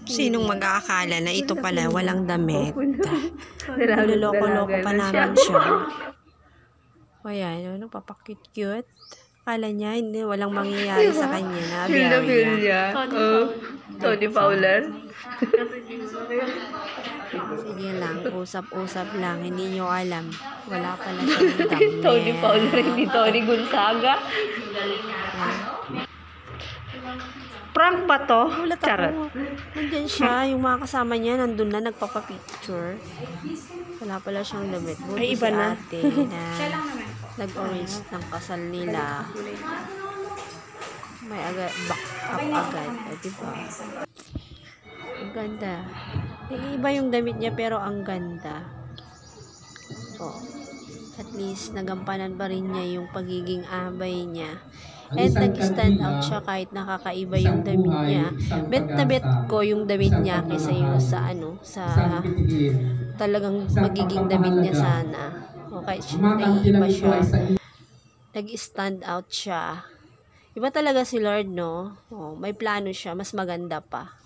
Sinong mag-aakala na ito pala walang damit? Niloloko-loko pa namin siya. O yan, papakute-cute. Akala niya, hindi, walang mangyayari sa kanya. Nabiyawi niya. Tony Fowler. Sige lang, usap-usap lang. Hindi nyo alam. Wala pala siyang damit. Tony Fowler, hindi Tony Gonzaga. Prank ba to? Ulat ako. Nandyan siya. Yung mga kasama niya, nandun na, nagpapapicture. Wala pala siyang damit. Buti Ay, iba si na. ate na nag-arrange ng kasal nila. May back up agad. Diba? Ang ganda. Iba yung damit niya pero ang ganda. Oh. At least nagampanan pa rin niya yung pagiging abay niya. And nag-stand out siya kahit nakakaiba yung damit niya. Bet na bet ko yung damit niya kaysa yung sa talagang magiging damit niya sana. Okay, naiiba siya. Nag-stand out siya. Iba talaga si Lord, no? Oh, may plano siya. Mas maganda pa.